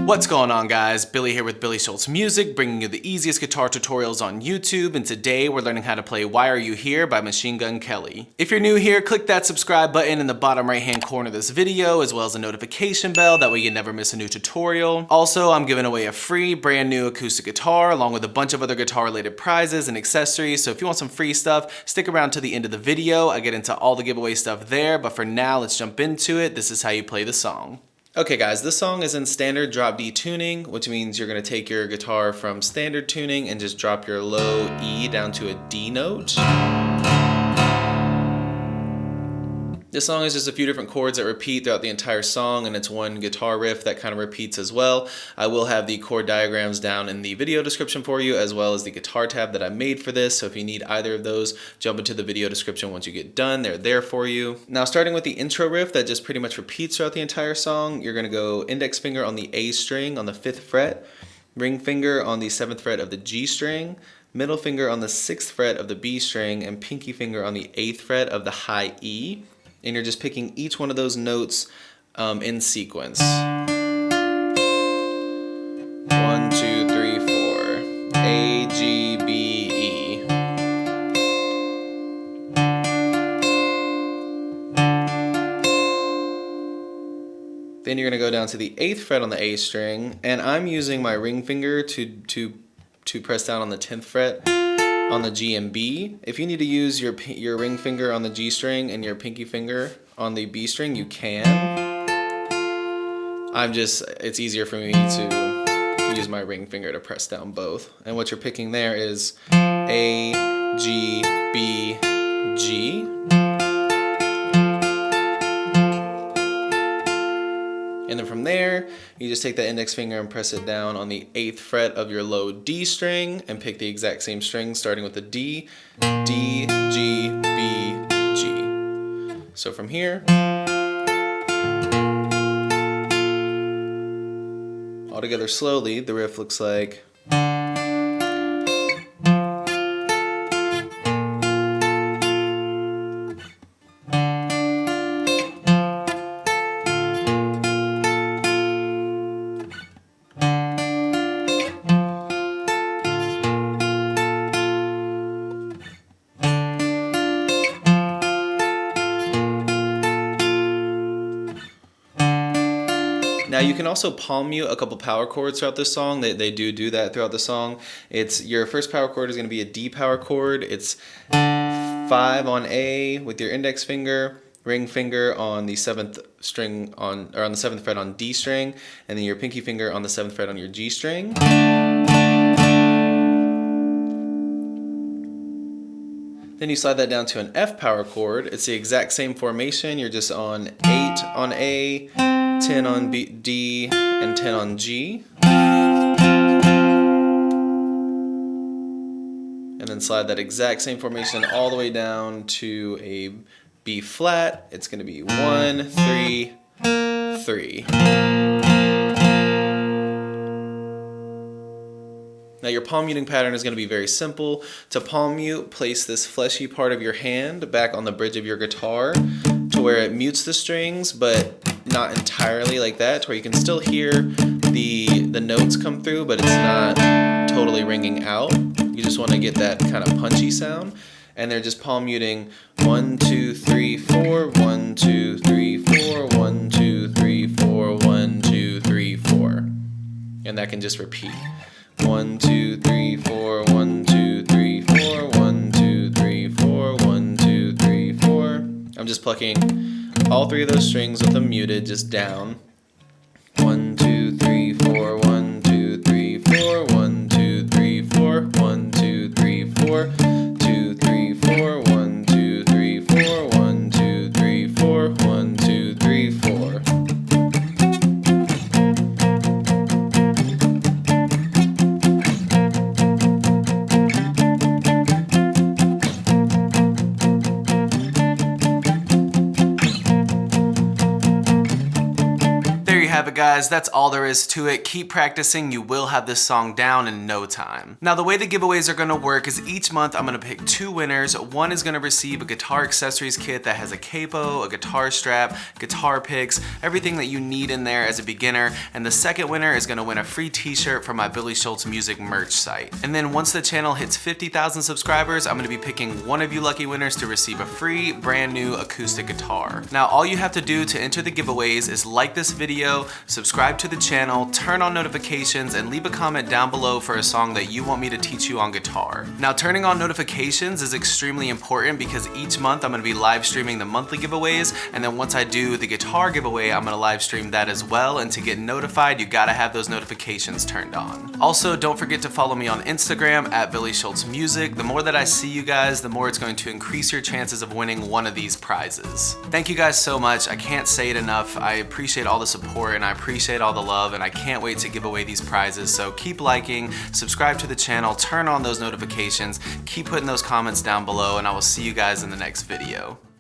What's going on, guys? Billy here with billyshultzmusic, bringing you the easiest guitar tutorials on YouTube, and today we're learning how to play Why Are You Here by Machine Gun Kelly. If you're new here, click that subscribe button in the bottom right hand corner of this video, as well as a notification bell, that way you never miss a new tutorial. Also, I'm giving away a free brand new acoustic guitar, along with a bunch of other guitar related prizes and accessories, so if you want some free stuff, stick around to the end of the video. I get into all the giveaway stuff there, but for now, let's jump into it. This is how you play the song. Okay guys, this song is in standard drop D tuning, which means you're going to take your guitar from standard tuning and just drop your low E down to a D note. This song is just a few different chords that repeat throughout the entire song, and it's one guitar riff that kind of repeats as well. I will have the chord diagrams down in the video description for you, as well as the guitar tab that I made for this, so if you need either of those, jump into the video description once you get done. They're there for you. Now, starting with the intro riff that just pretty much repeats throughout the entire song, you're going to go index finger on the A string on the 5th fret, ring finger on the 7th fret of the G string, middle finger on the 6th fret of the B string, and pinky finger on the 8th fret of the high E. And you're just picking each one of those notes in sequence. 1, 2, 3, 4. A, G, B, E. Then you're going to go down to the 8th fret on the A string, and I'm using my ring finger to press down on the 10th fret on the G and B. If you need to use your ring finger on the G string and your pinky finger on the B string, you can. It's easier for me to use my ring finger to press down both. And what you're picking there is A, G, B, G. And then from there, you just take the index finger and press it down on the 8th fret of your low D string and pick the exact same string starting with the D, D, G, B, G. So from here, all together slowly, the riff looks like. Now you can also palm mute a couple power chords throughout this song. They do that throughout the song. Your first power chord is going to be a D power chord. It's 5 on A with your index finger, ring finger on the 7th string on the 7th fret on D string, and then your pinky finger on the 7th fret on your G string. Then you slide that down to an F power chord. It's the exact same formation. You're just on 8 on A, 10 on B, D, and 10 on G. And then slide that exact same formation all the way down to a B flat. It's going to be 1, 3, 3. Now your palm muting pattern is going to be very simple. To palm mute, place this fleshy part of your hand back on the bridge of your guitar to where it mutes the strings, but not entirely like that, to where you can still hear the notes come through, but it's not totally ringing out. You just want to get that kind of punchy sound. And they're just palm muting 1, 2, 3, 4, 1, 2, 3, 4, 1, 2, 3, 4, 1, 2, 3, 4. And that can just repeat. 1, 2, 3, 4, 1, 2, 3, 4, 1, 2, 3, 4, 1, 2, 3, 4. I'm just plucking all 3 of those strings with them muted just down. 1, 2, 3, 4, 1, 2, 3, 4, 1, 2, 3, 4, 1, 2, 3, 4, 2, 3, 4, 1, 2, 3, 4, 1, 2, 3, 4, 1, 2, 3, 4. have it, guys. That's all there is to it. Keep practicing. You will have this song down in no time. Now, the way the giveaways are gonna work is each month I'm gonna pick 2 winners. One is gonna receive a guitar accessories kit that has a capo, a guitar strap, guitar picks, everything that you need in there as a beginner. And the second winner is gonna win a free t-shirt from my Billy Schultz Music merch site. And then once the channel hits 50,000 subscribers, I'm gonna be picking one of you lucky winners to receive a free brand new acoustic guitar. Now, all you have to do to enter the giveaways is like this video, subscribe to the channel, turn on notifications, and leave a comment down below for a song that you want me to teach you on guitar. Now, turning on notifications is extremely important because each month I'm gonna be live streaming the monthly giveaways, and then once I do the guitar giveaway, I'm gonna live stream that as well, and to get notified, you gotta have those notifications turned on. Also, don't forget to follow me on Instagram at billyshultzmusic. The more that I see you guys, the more it's going to increase your chances of winning one of these prizes. Thank you guys so much. I can't say it enough. I appreciate all the support and I appreciate all the love, and I can't wait to give away these prizes. So keep liking, subscribe to the channel, turn on those notifications, keep putting those comments down below, and I will see you guys in the next video.